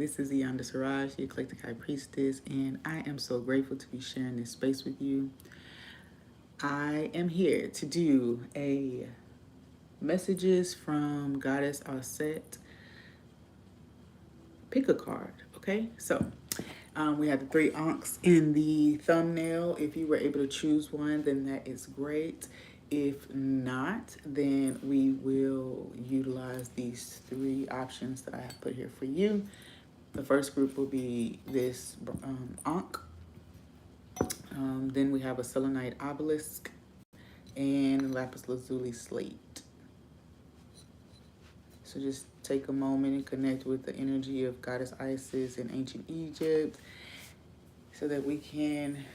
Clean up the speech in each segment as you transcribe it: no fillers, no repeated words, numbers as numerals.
This is Iyanda Siraj, the Eclectic High Priestess, and I am so grateful to be sharing this space with you. I am here to do a messages from Goddess Auset. Pick a card, okay? So we have the three ankhs in the thumbnail. If you were able to choose one, then that is great. If not, then we will utilize these three options that I have put here for you. The first group will be this ankh. Then we have a selenite obelisk and lapis lazuli slate. So just take a moment and connect with the energy of Goddess Isis in ancient Egypt so that we can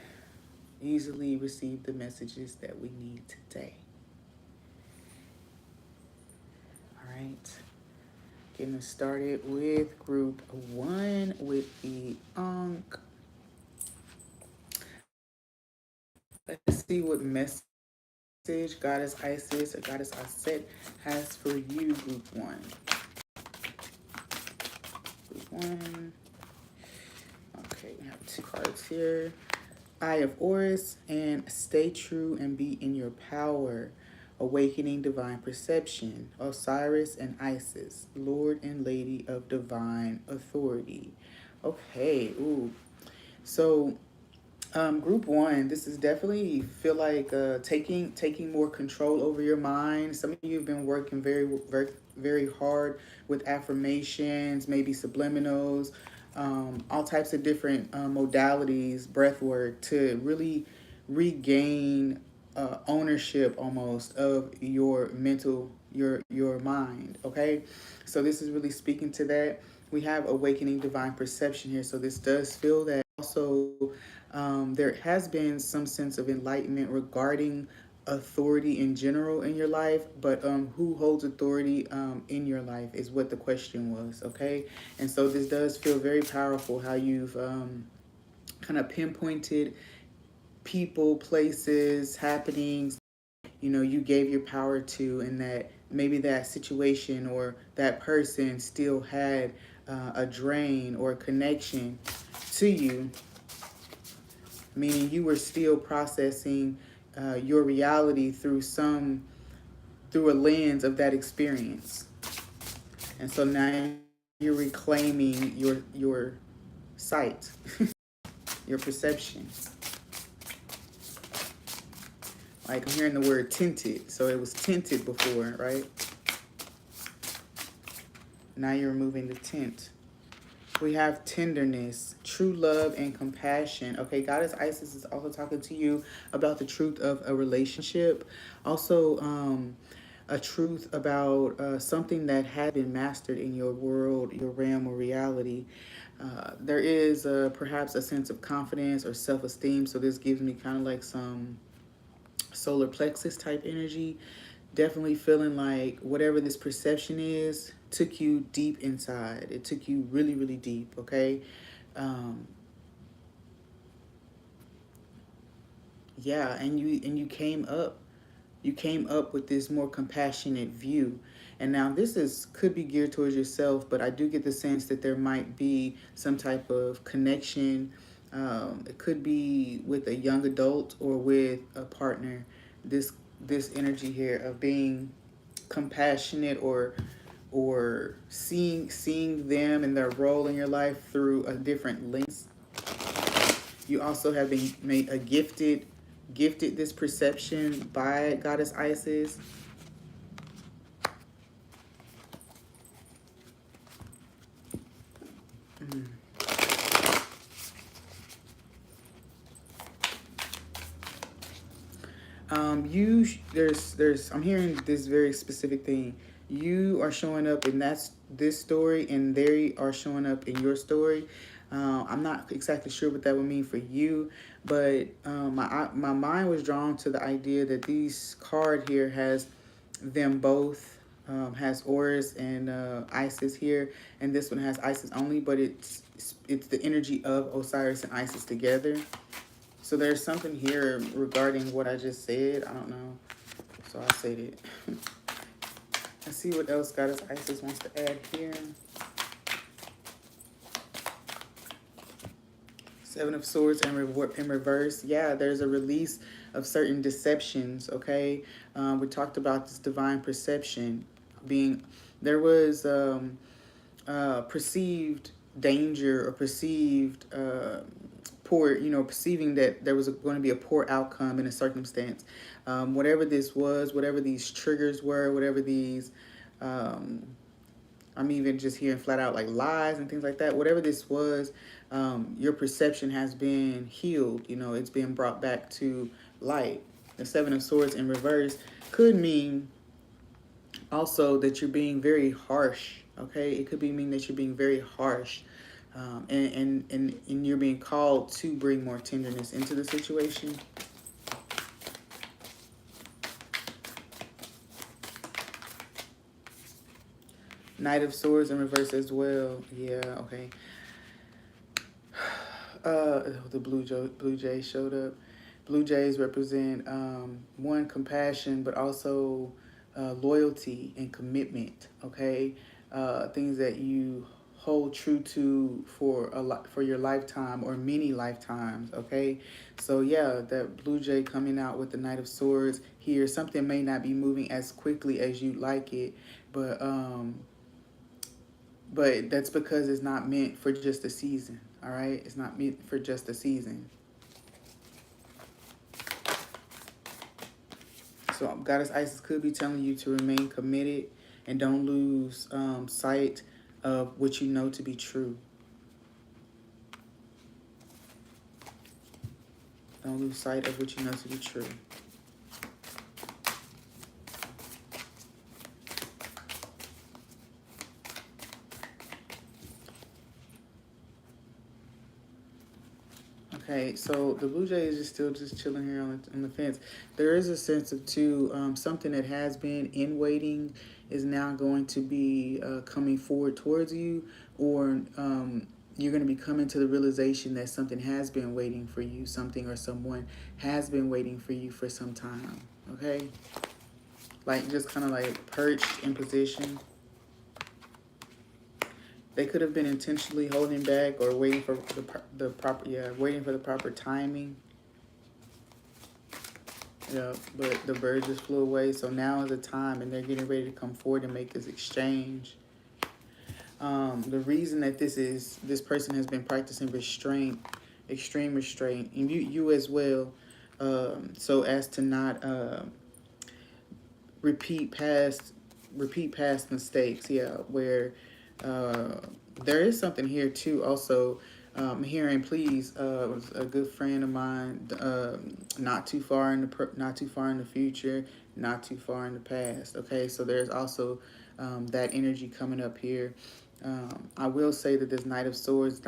easily receive the messages that we need today. All right. Getting started with group one with the ankh. Let's see what message Goddess Isis or Goddess Auset has for you, group one. Group one. Okay, we have two cards here. Eye of Horus and Stay True and Be in Your Power. Awakening Divine Perception. Osiris and Isis, Lord and Lady of Divine Authority. Okay, ooh. So group one, this is definitely feel like taking more control over your mind. Some of you have been working very hard with affirmations, maybe subliminals, all types of different modalities, breath work to really regain ownership almost of your mental, your mind. Okay, so this is really speaking to that. We have awakening divine perception here, so this does feel that. Also, there has been some sense of enlightenment regarding authority in general in your life, but who holds authority in your life is what the question was, okay? And so this does feel very powerful how you've kind of pinpointed people, places, happenings, you gave your power to, and that maybe that situation or that person still had a drain or a connection to you, meaning you were still processing your reality through a lens of that experience. And so now you're reclaiming your sight, your perception. Like I'm hearing the word tinted. So it was tinted before, right? Now you're removing the tint. We have tenderness, true love, and compassion. Okay, Goddess Isis is also talking to you about the truth of a relationship. Also, a truth about something that had been mastered in your world, your realm, or reality. There is perhaps a sense of confidence or self-esteem. So this gives me kind of like some solar plexus type energy. Definitely feeling like whatever this perception is took you deep inside. It took you really, really deep, okay? Yeah, and you came up. You came up with this more compassionate view. And now could be geared towards yourself, but I do get the sense that there might be some type of connection. It could be with a young adult or with a partner. This energy here of being compassionate or seeing them and their role in your life through a different lens. You also have been made a gifted this perception by Goddess Isis. I'm hearing this very specific thing. You are showing up in this story, and they are showing up in your story. I'm not exactly sure what that would mean for you, but my mind was drawn to the idea that this card here has them both, has Horus and Isis here, and this one has Isis only, but it's the energy of Osiris and Isis together. So there's something here regarding what I just said. I don't know. So I said it. Let's see what else Goddess Isis wants to add here. Seven of Swords in reverse. Yeah, there's a release of certain deceptions, okay? We talked about this divine perception being, there was perceived danger or perceived poor, perceiving that there was going to be a poor outcome in a circumstance. Whatever this was, whatever these triggers were, whatever these, I'm even just hearing flat out like lies and things like that. Whatever this was, your perception has been healed. It's been brought back to light. The Seven of Swords in reverse could mean also that you're being very harsh. Okay, it could mean that you're being very harsh, and you're being called to bring more tenderness into the situation. Knight of Swords in reverse as well. Yeah, okay. The Blue Jays showed up. Blue Jays represent one, compassion, but also loyalty and commitment. Okay, things that you hold true to for your lifetime or many lifetimes. Okay, so yeah, that Blue Jay coming out with the Knight of Swords here. Something may not be moving as quickly as you'd like it, but that's because it's not meant for just a season. All right, it's not meant for just a season. So Goddess Isis could be telling you to remain committed and don't lose sight of what you know to be true. Don't lose sight of what you know to be true. Okay, so the Blue Jay is just still just chilling here on the fence. There is a sense of something that has been in waiting is now going to be coming forward towards you, or you're going to be coming to the realization that something has been waiting for you, something or someone has been waiting for you for some time. Okay, like just kind of like perched in position. They could have been intentionally holding back or waiting for the proper timing. Yeah, but the bird just flew away. So now is the time, and they're getting ready to come forward and make this exchange. The reason that this person has been practicing restraint, extreme restraint, and you as well, so as to not repeat past mistakes. Yeah, where there is something here too. Also, hearing, please, was a good friend of mine. Not too far in the future, not too far in the past. Okay, so there's also that energy coming up here. I will say that this Knight of Swords,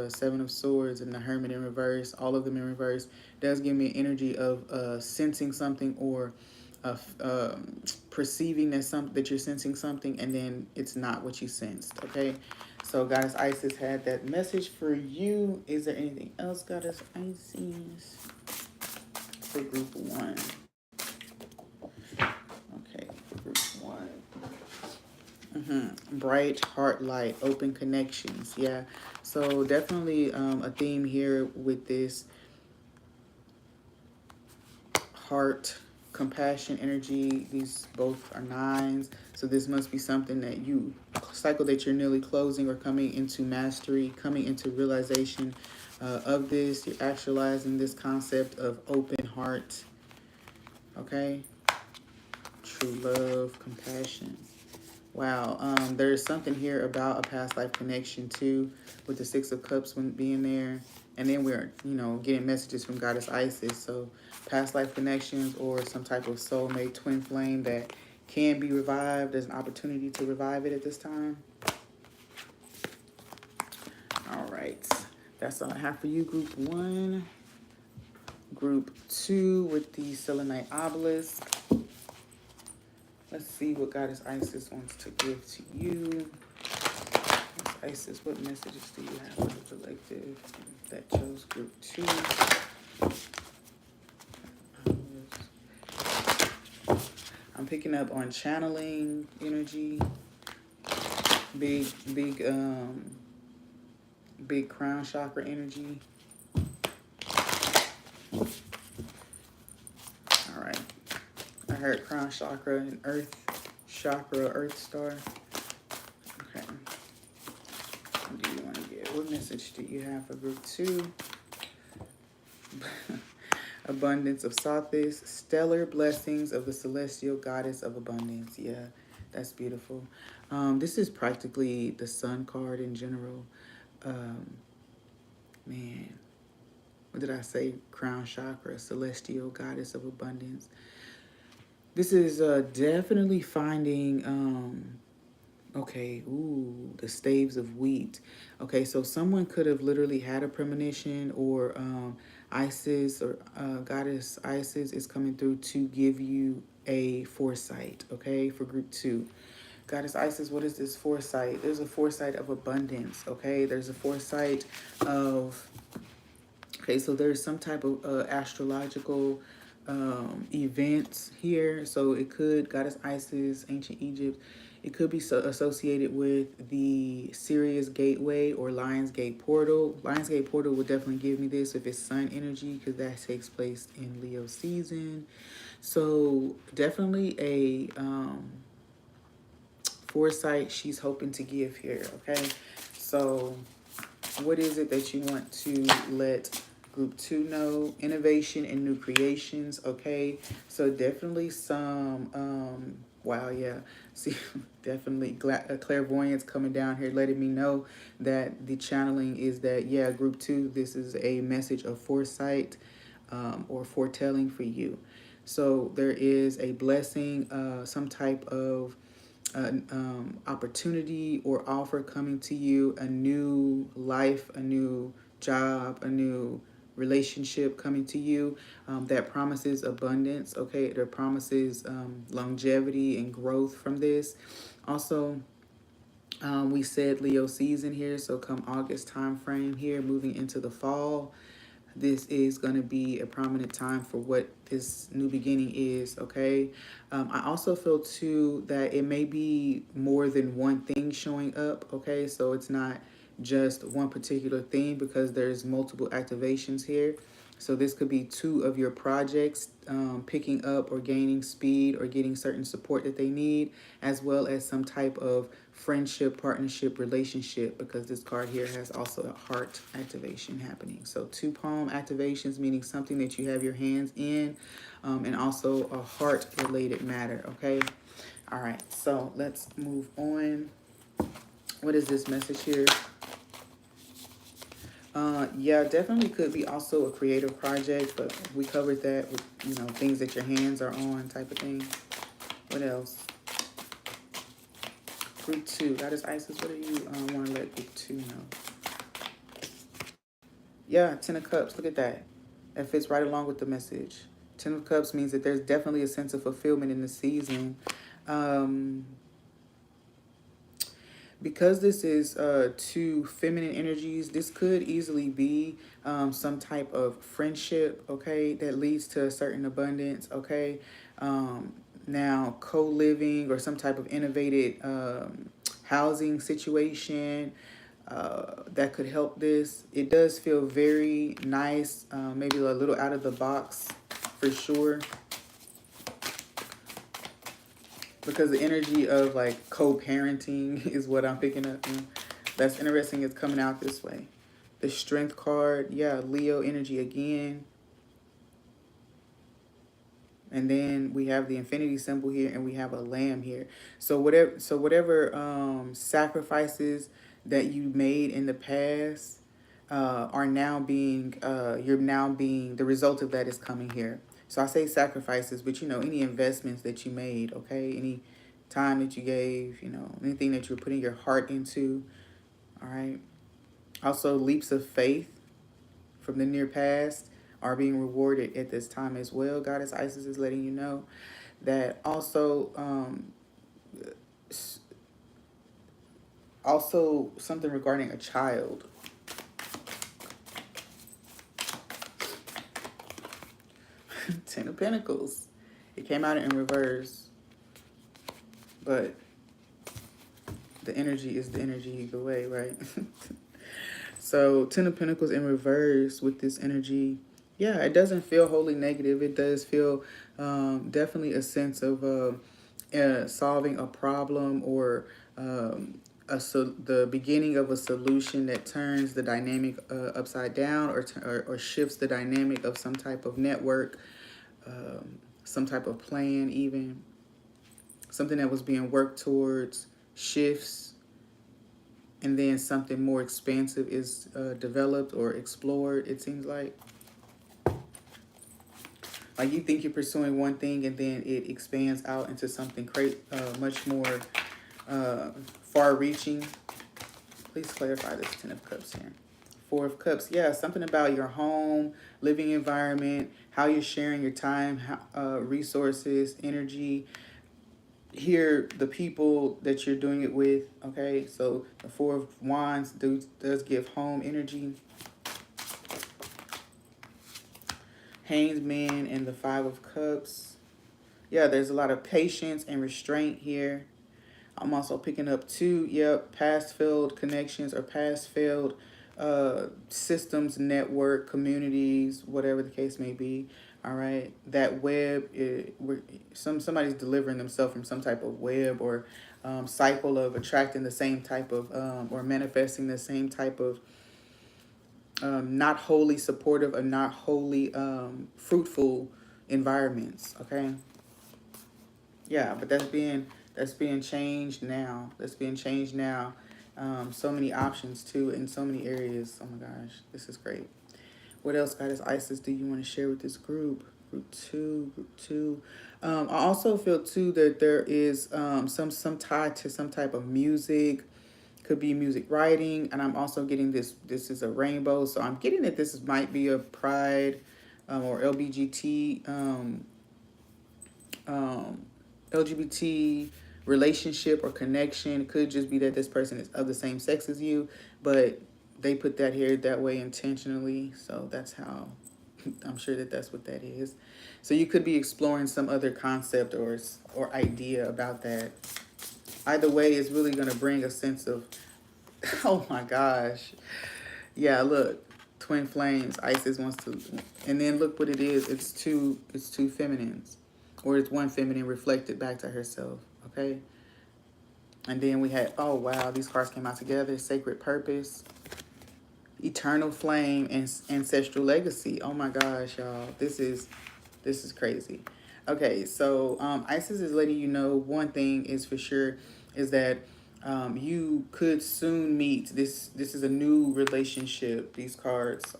Seven of Swords, and the Hermit in reverse, all of them in reverse, does give me an energy of sensing something or perceiving that you're sensing something, and then it's not what you sensed. Okay, so Goddess Isis had that message for you. Is there anything else, Goddess Isis, for group one? Okay, group one. Bright heart light, open connections. Yeah, so definitely a theme here with this heart, compassion energy. These both are nines, so this must be something that cycle that you're nearly closing or coming into mastery, coming into realization of this. You're actualizing this concept of open heart. Okay, true love, compassion. Wow, there's something here about a past life connection too, with the Six of Cups when being there, and then we're getting messages from Goddess Isis. So past life connections or some type of soulmate twin flame that can be revived. There's an opportunity to revive it at this time. All right, that's all I have for you, group one. Group two with the selenite obelisk. Let's see what Goddess Isis wants to give to you. Isis, what messages do you have for the collective that chose group two? I'm picking up on channeling energy, big crown chakra energy. heard crown chakra and earth chakra, earth star. Okay. What do you want to get? What message do you have for group 2? Abundance of Sothis, stellar blessings of the celestial goddess of abundance. Yeah, that's beautiful. This is practically the sun card in general. Man, what did I say? Crown chakra, celestial goddess of abundance. This is definitely finding, okay, ooh, the staves of wheat. Okay, so someone could have literally had a premonition, or Isis or goddess Isis is coming through to give you a foresight, okay, for group 2. Goddess Isis, what is this foresight? There's a foresight of abundance, okay? There's a foresight of, okay, so there's some type of astrological events here. So it could, Goddess Isis, ancient Egypt, it could be associated with the Sirius Gateway or Lion's Gate Portal. Lion's Gate Portal would definitely give me this if it's sun energy, because that takes place in Leo season. So definitely a foresight she's hoping to give here, okay? So what is it that you want to let group 2 know? Innovation and new creations, okay? So definitely some, wow, yeah. See, definitely clairvoyance coming down here, letting me know that the channeling is that, yeah, group 2, this is a message of foresight or foretelling for you. So there is a blessing, some type of opportunity or offer coming to you, a new life, a new job, a new relationship coming to you that promises abundance, okay? That promises longevity and growth from this. Also, we said Leo season here, so come August time frame here, moving into the fall, this is going to be a prominent time for what this new beginning is, okay? I also feel, too, that it may be more than one thing showing up, okay? So it's not just one particular thing, because there's multiple activations here. So this could be 2 of your projects picking up or gaining speed or getting certain support that they need, as well as some type of friendship, partnership, relationship, because this card here has also a heart activation happening. So 2 palm activations, meaning something that you have your hands in, and also a heart related matter, okay? All right, so let's move on. What is this message here? Yeah, definitely could be also a creative project, but we covered that with, you know, things that your hands are on type of thing. What else? Group 2, Goddess Isis, what do you want to let group 2 know? Yeah, 10 of Cups, look at that. That fits right along with the message. 10 of Cups means that there's definitely a sense of fulfillment in the season. Because this is 2 feminine energies, this could easily be some type of friendship, okay, that leads to a certain abundance, okay? Now, co-living or some type of innovative housing situation that could help this. It does feel very nice, maybe a little out of the box for sure. Because the energy of like co-parenting is what I'm picking up. That's interesting. It's coming out this way. The Strength card, yeah, Leo energy again. And then we have the infinity symbol here, and we have a lamb here. So whatever sacrifices that you made in the past are now being you're now being, the result of that is coming here. So I say sacrifices, but you know, any investments that you made, okay, any time that you gave, you know, anything that you're putting your heart into. All right. Also, leaps of faith from the near past are being rewarded at this time as well. Goddess Isis is letting you know that. Also something regarding a child. Ten of Pentacles. It came out in reverse, but the energy is the energy either way, right? So 10 of Pentacles in reverse with this energy Yeah, it doesn't feel wholly negative. It does feel definitely a sense of solving a problem or the beginning of a solution that turns the dynamic upside down or shifts the dynamic of some type of network, some type of plan, even something that was being worked towards shifts, and then something more expansive is developed or explored. It seems like you think you're pursuing one thing and then it expands out into something much more far-reaching. Please clarify this Ten of Cups here. Four of Cups, yeah, something about your home, living environment, how you're sharing your time, resources, energy. Here, the people that you're doing it with, okay? So the Four of Wands does give home energy. Hanged Man and the Five of Cups. Yeah, there's a lot of patience and restraint here. I'm also picking up past failed connections or past failed systems, network, communities, whatever the case may be. All right, that web, somebody's delivering themselves from some type of web or cycle of attracting the same type of or manifesting the same type of not wholly supportive or not wholly fruitful environments. Okay. Yeah, but that's being changed now. That's being changed now. So many options too in so many areas. Oh my gosh, this is great. What else, Goddess Isis, do you want to share with this group? Group two. I also feel too that there is some tie to some type of music. Could be music writing, and I'm also getting this. This is a rainbow, so I'm getting that this might be a pride or um, LGBT relationship or connection. It could just be that this person is of the same sex as you, but they put that here that way intentionally. So that's how I'm sure that that's what that is. So you could be exploring some other concept or idea about that. Either way, it's really going to bring a sense of, oh my gosh. Yeah, look, twin flames. Isis wants to, and then look what it is. It's two feminines, or it's one feminine reflected back to herself. Okay, and then we had, oh wow, these cards came out together. Sacred purpose, eternal flame, and ancestral legacy. Oh my gosh, y'all, this is crazy. Okay, so Isis is letting you know one thing is for sure is that you could soon meet. This is a new relationship. These cards.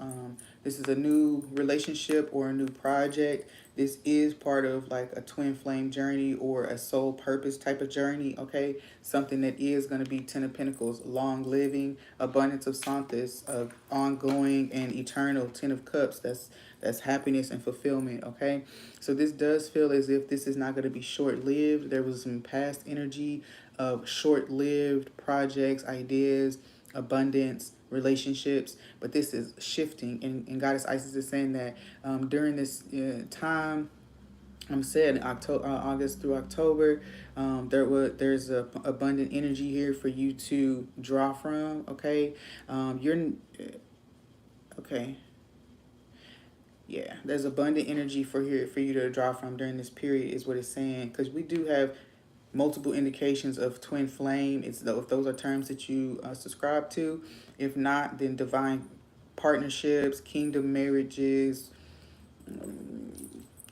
This is a new relationship or a new project. This is part of like a twin flame journey or a soul purpose type of journey. Okay, something that is going to be Ten of Pentacles, long living, abundance of Santis, of ongoing and eternal. Ten of Cups. That's happiness and fulfillment. Okay, so this does feel as if this is not going to be short lived. There was some past energy of short-lived projects, ideas, abundance, relationships, but this is shifting. And Goddess Isis is saying that during this time, I'm saying August through October, there's a abundant energy here for you to draw from. Okay, you're okay. Yeah, there's abundant energy for you to draw from during this period is what it's saying, because we do have multiple indications of twin flame. It's if those are terms that you subscribe to. If not, then divine partnerships, kingdom marriages,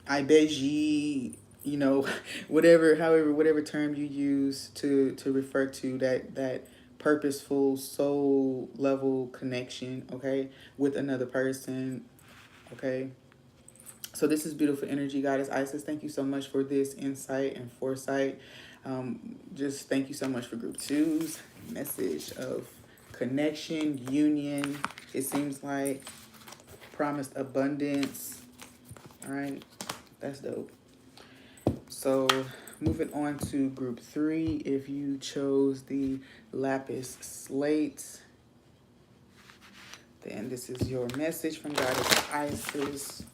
IBG, whatever term you use to refer to that purposeful soul level connection, okay, with another person, okay. So this is beautiful energy, Goddess Isis. Thank you so much for this insight and foresight. Just thank you so much for group two's message of connection, union. It seems like promised abundance. All right, that's dope. So moving on to group three, if you chose the lapis slate, then this is your message from Goddess Isis.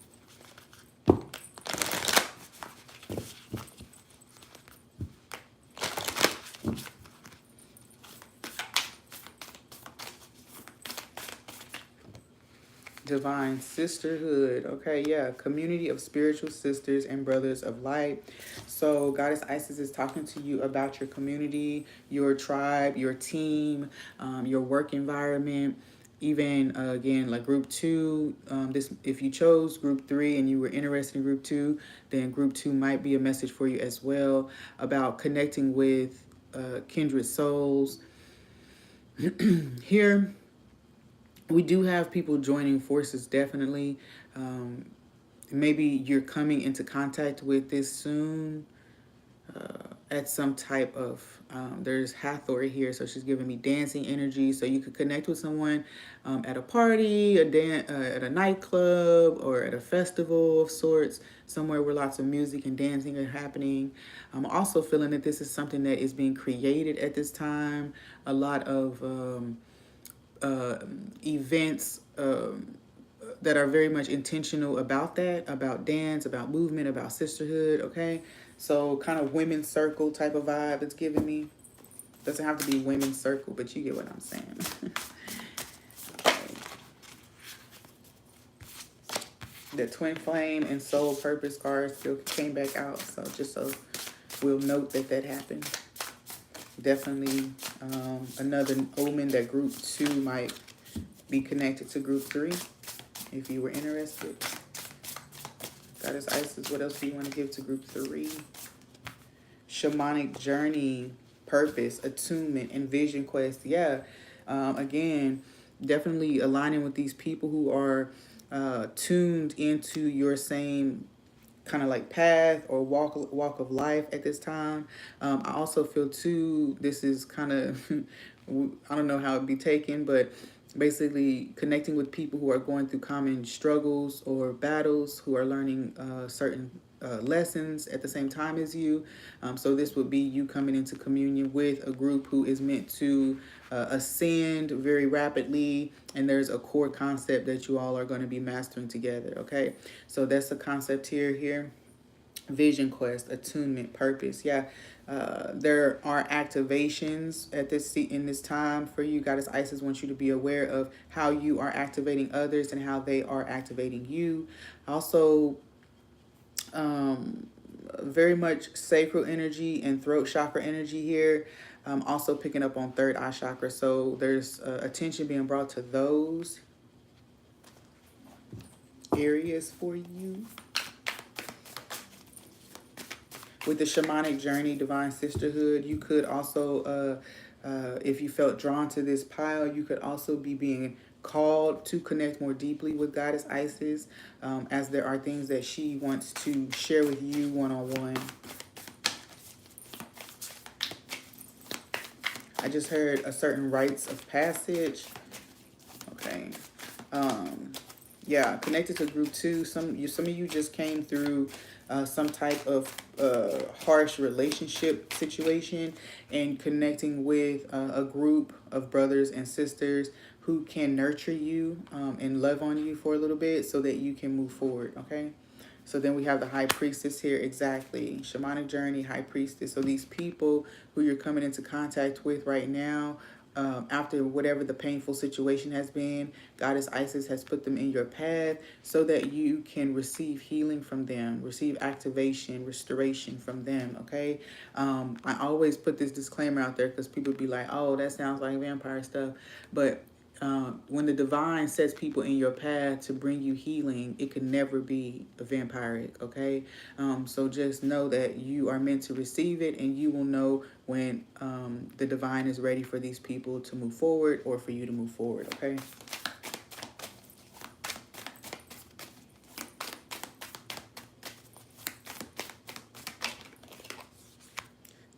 Divine sisterhood. Okay, yeah. Community of spiritual sisters and brothers of light. So, Goddess Isis is talking to you about your community, your tribe, your team, your work environment. Even again, like group two. This, if you chose group three and you were interested in group two, then group two might be a message for you as well about connecting with kindred souls. Here, we do have people joining forces, definitely. Um, Maybe you're coming into contact with this soon at some type of. There's Hathor here, so she's giving me dancing energy. So you could connect with someone at a party, at a nightclub, or at a festival of sorts, somewhere where lots of music and dancing are happening. I'm also feeling that this is something that is being created at this time. A lot of uh, events that are very much intentional about that, about dance, about movement, about sisterhood, okay? So kind of women's circle type of vibe it's giving me. Doesn't have to be women's circle, but you get what I'm saying. Okay. The twin flame and soul purpose cards still came back out, so just so we'll note that that happened. Definitely another omen that group two might be connected to group three if you were interested. Goddess Isis, what else do you want to give to group three? Shamanic journey, purpose, attunement, and vision quest. Yeah, again, definitely aligning with these people who are tuned into your same kind of like path or walk of life at this time. I also feel too, this is kind of, I don't know how it'd be taken, but basically connecting with people who are going through common struggles or battles, who are learning certain lessons at the same time as you. So this would be you coming into communion with a group who is meant to ascend very rapidly, and there's a core concept that you all are going to be mastering together. Okay, so that's the concept here. Vision quest, attunement, purpose. Yeah, there are activations at in this time for you. Goddess Isis wants you to be aware of how you are activating others and how they are activating you. Also, very much sacral energy and throat chakra energy here. Also picking up on third eye chakra. So there's attention being brought to those areas for you. With the shamanic journey, divine sisterhood, you could also, if you felt drawn to this pile, you could also be being called to connect more deeply with Goddess Isis, as there are things that she wants to share with you one-on-one. I just heard a certain rites of passage. Okay. Yeah, connected to group two. Some of you just came through some type of harsh relationship situation and connecting with a group of brothers and sisters who can nurture you and love on you for a little bit so that you can move forward. Okay. So then we have the high priestess here. Exactly. Shamanic journey, high priestess. So these people who you're coming into contact with right now, after whatever the painful situation has been, Goddess Isis has put them in your path so that you can receive healing from them, receive activation, restoration from them, okay? I always put this disclaimer out there because people be like, oh, that sounds like vampire stuff. But when the divine sets people in your path to bring you healing, it can never be a vampiric, okay? So just know that you are meant to receive it, and you will know when the divine is ready for these people to move forward or for you to move forward, okay?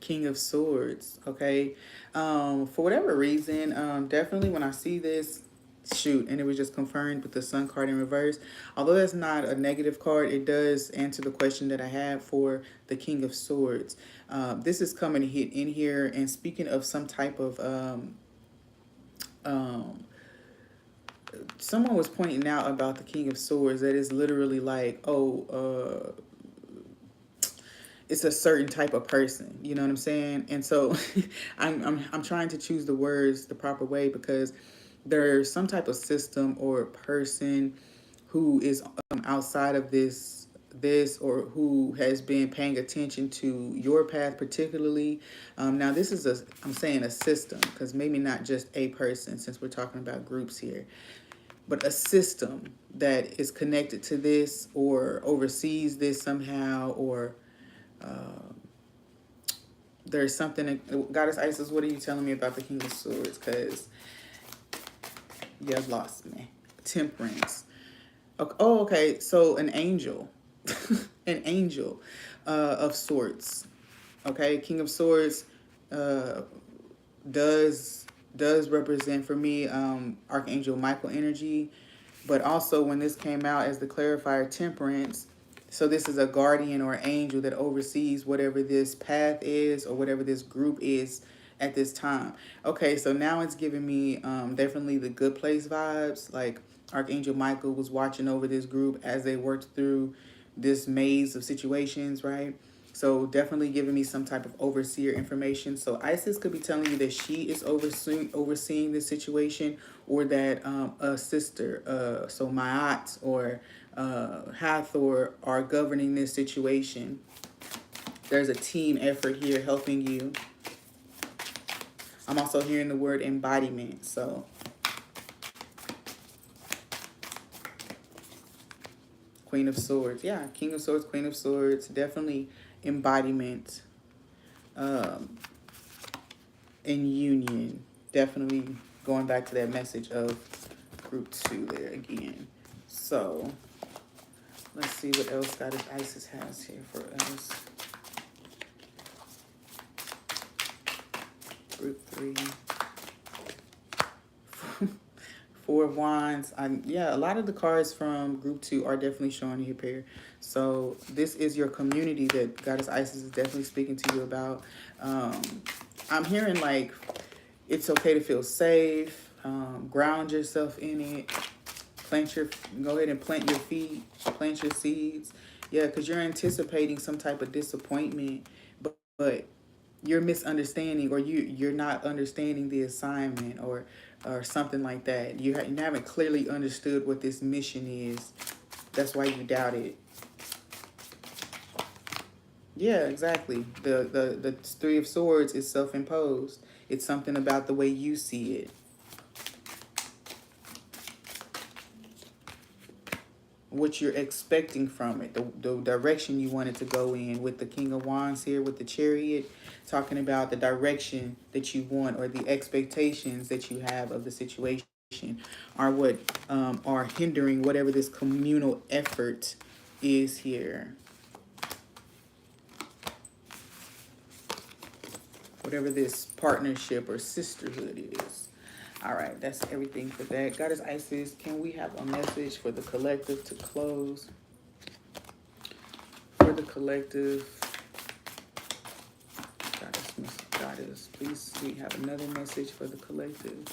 King of Swords, okay? For whatever reason, definitely when I see this, shoot, and it was just confirmed with the Sun card in reverse. Although that's not a negative card, it does answer the question that I had for the King of Swords. This is coming to hit in here, and speaking of some type of someone was pointing out about the King of Swords that is literally like, it's a certain type of person, you know what I'm saying? And so I'm trying to choose the words the proper way, because there's some type of system or person who is outside of this or who has been paying attention to your path particularly. Now this is I'm saying a system, because maybe not just a person, since we're talking about groups here, but a system that is connected to this or oversees this somehow, or there's something. Goddess Isis, what are you telling me about the King of Swords? Because you have lost me. Temperance. Oh, okay. So an angel, an angel of sorts. Okay, King of Swords uh, does represent for me Archangel Michael energy, but also when this came out as the clarifier, Temperance. So this is a guardian or angel that oversees whatever this path is or whatever this group is at this time. Okay, so now it's giving me definitely the good place vibes. Like Archangel Michael was watching over this group as they worked through this maze of situations, right? So definitely giving me some type of overseer information. So Isis could be telling you that she is overseeing this situation, or that a sister, so Ma'at or Hathor, are governing this situation. There's a team effort here helping you. I'm also hearing the word embodiment. So Queen of Swords. Yeah, King of Swords, Queen of Swords. Definitely embodiment and union. Definitely going back to that message of group 2 there again. So let's see what else Goddess Isis has here for us. Group 3. Four of Wands. Yeah, a lot of the cards from group 2 are definitely showing here, pair. So this is your community that Goddess Isis is definitely speaking to you about. I'm hearing like it's okay to feel safe. Ground yourself in it. Go ahead and plant your feet. Plant your seeds. Yeah, because you're anticipating some type of disappointment, but you're misunderstanding, or you're not understanding the assignment, or something like that. You haven't clearly understood what this mission is. That's why you doubt it. Yeah, exactly. The 3 of Swords is self-imposed. It's something about the way you see it. What you're expecting from it, the direction you want it to go in. With the King of Wands here, with the Chariot, talking about the direction that you want, or the expectations that you have of the situation, are what are hindering whatever this communal effort is here. Whatever this partnership or sisterhood is. All right, that's everything for that. Goddess Isis, can we have a message for the collective to close? For the collective, Goddess, please, we have another message for the collective.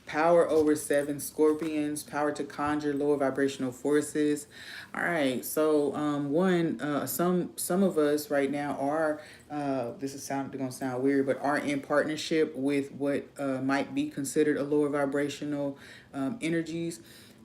Power over 7 Scorpions, power to conjure lower vibrational forces. All right, so some of us right now are this is gonna sound weird, but are in partnership with what might be considered a lower vibrational energies.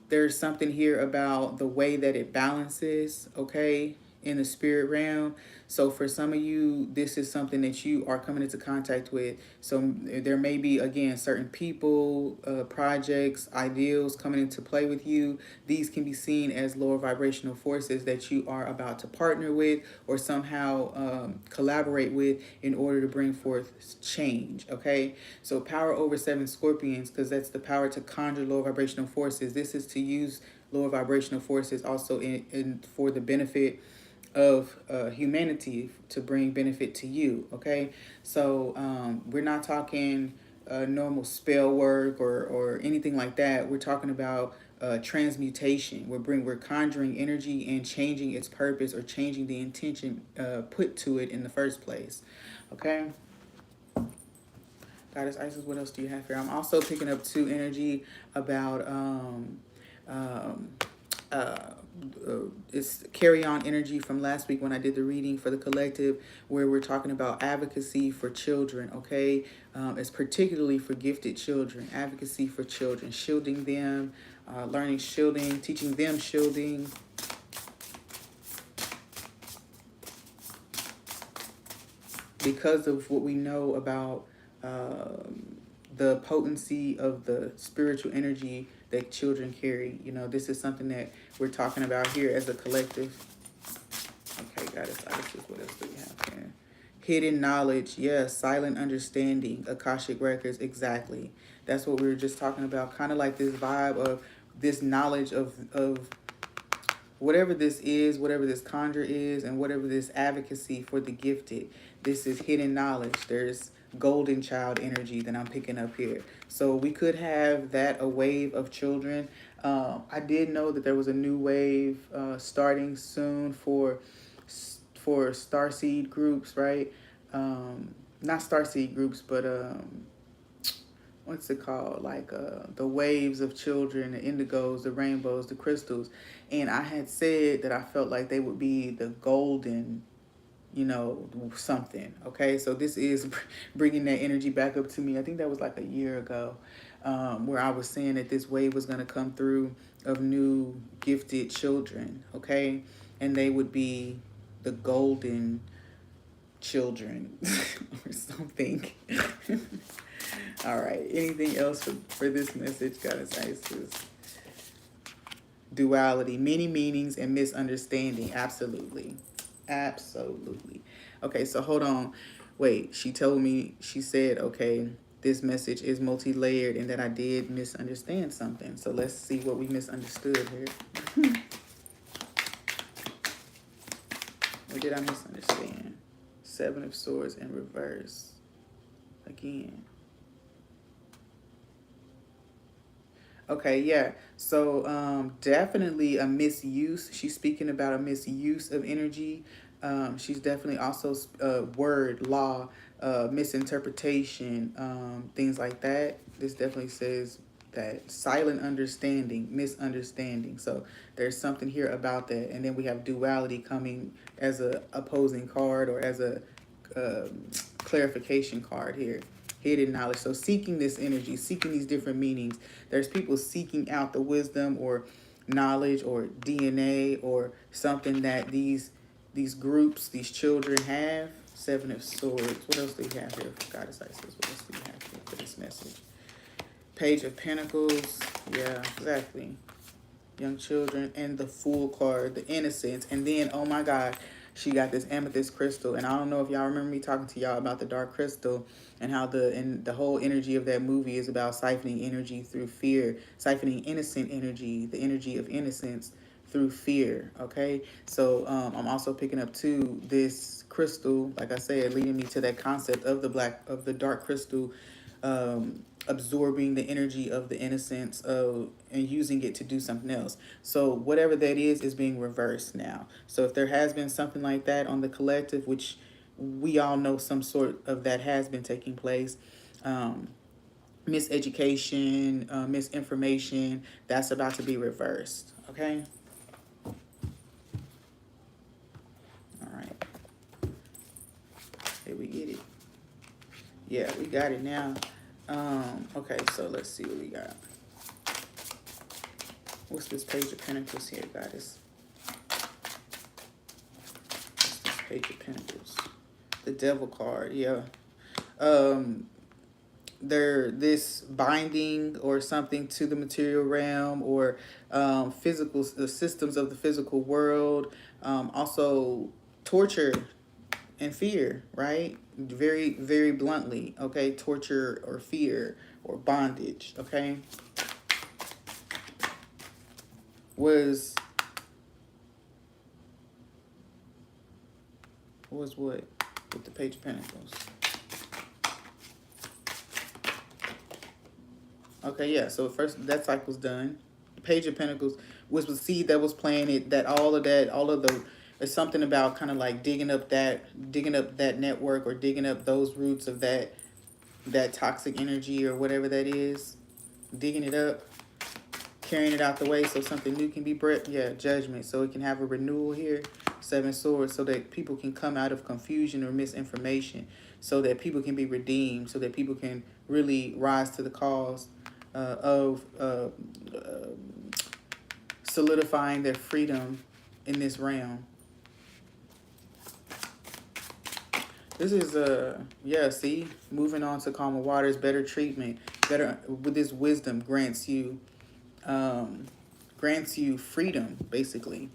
There's something here about the way that it balances, okay, in the spirit realm. So for some of you, this is something that you are coming into contact with. So there may be, again, certain people, projects, ideals coming into play with you. These can be seen as lower vibrational forces that you are about to partner with, or somehow collaborate with, in order to bring forth change, okay? So power over 7 Scorpions, because that's the power to conjure lower vibrational forces. This is to use lower vibrational forces also in for the benefit of humanity, to bring benefit to you, okay? So we're not talking normal spell work or anything like that. We're talking about transmutation. We're conjuring energy and changing its purpose, or changing the intention put to it in the first place, okay? Goddess Isis, what else do you have here? I'm also picking up 2 energy about it's carry on energy from last week when I did the reading for the collective, where we're talking about advocacy for children. Okay, it's particularly for gifted children. Advocacy for children, shielding them, learning shielding, teaching them shielding. Because of what we know about the potency of the spiritual energy that children carry. You know, this is something that we're talking about here as a collective. Okay, Goddess Isis, what else do we have here? Hidden knowledge, yes, silent understanding, Akashic records, exactly. That's what we were just talking about, kind of like this vibe of this knowledge of whatever this is, whatever this conjure is, and whatever this advocacy for the gifted. This is hidden knowledge. There's golden child energy that I'm picking up here. So we could have that, a wave of children. I did know that there was a new wave starting soon for starseed groups, right? Not starseed groups, but what's it called? Like the waves of children, the indigos, the rainbows, the crystals. And I had said that I felt like they would be the golden, you know, something. Okay, so this is bringing that energy back up to me. I think that was like a year ago, where I was saying that this wave was going to come through of new gifted children. Okay, and they would be the golden children or something. All right, anything else for this message, Goddess Isis? Duality, many meanings and misunderstanding. Absolutely. Absolutely. Okay, so hold on. Wait, she told me, she said, okay, this message is multi-layered and that I did misunderstand something. So let's see what we misunderstood here. What did I misunderstand? Seven of Swords in reverse. Again. Okay, yeah. So definitely a misuse. She's speaking about a misuse of energy. She's definitely also word, law, misinterpretation, things like that. This definitely says that silent understanding, misunderstanding. So there's something here about that. And then we have duality coming as a opposing card or as a clarification card here. Hidden knowledge. So seeking this energy, seeking these different meanings. There's people seeking out the wisdom or knowledge or DNA or something that these groups, these children have. Seven of Swords. What else do we have here for Goddess Isis? What else do we have here for this message? Page of Pentacles. Yeah, exactly. Young children and the Fool card, the innocence. And then, oh my God, she got this amethyst crystal. And I don't know if y'all remember me talking to y'all about the dark crystal and how the whole energy of that movie is about siphoning energy through fear, siphoning innocent energy, the energy of innocence through fear. Okay, so I'm also picking up too this crystal, like I said, leading me to that concept of the dark crystal, absorbing the energy of the innocence of and using it to do something else. So whatever that is being reversed now. So if there has been something like that on the collective, which we all know some sort of that has been taking place, miseducation, misinformation, that's about to be reversed. Okay. All right. Here we get it. Yeah, we got it now. Okay, so let's see what we got. What's this Page of Pentacles here, Goddess? What's this Page of Pentacles? The Devil card, yeah. This binding or something to the material realm or physical, the systems of the physical world. Also torture and fear, right? Very, very bluntly, okay? Torture or fear or bondage, okay? Was what with the Page of Pentacles? Okay, yeah, so first that cycle's done. The Page of Pentacles was the seed that was planted, that all of the it's something about kind of like digging up that network or digging up those roots of that toxic energy or whatever that is. Digging it up. carrying it out the way so something new can be brought. Yeah, judgment. So it can have a renewal here. 7 swords, so that people can come out of confusion or misinformation, so that people can be redeemed, so that people can really rise to the cause of solidifying their freedom in this realm. This is yeah, see, moving on to calmer waters, better treatment, better with this wisdom grants you freedom, basically.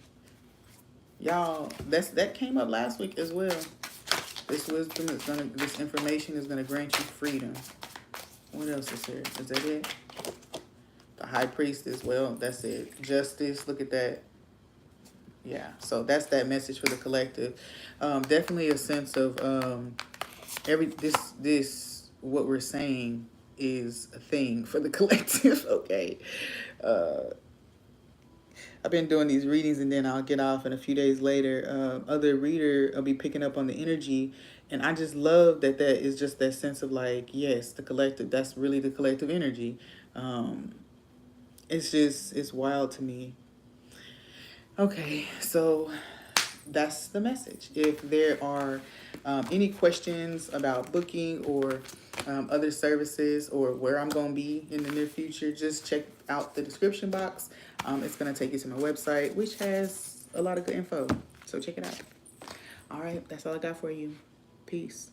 Y'all, that came up last week as well. This information is gonna grant you freedom. What else is here? Is that it? The high priestess, well, that's it. Justice, look at that. Yeah, so that's that message for the collective. Definitely a sense of this what we're saying is a thing for the collective. Okay. I've been doing these readings and then I'll get off, and a few days later, other reader will be picking up on the energy. And I just love that is just that sense of like, yes, the collective, that's really the collective energy. It's wild to me. Okay, so that's the message. If there are any questions about booking or other services or where I'm going to be in the near future, just check out the description box. It's going to take you to my website, which has a lot of good info. So check it out. All right, that's all I got for you. Peace.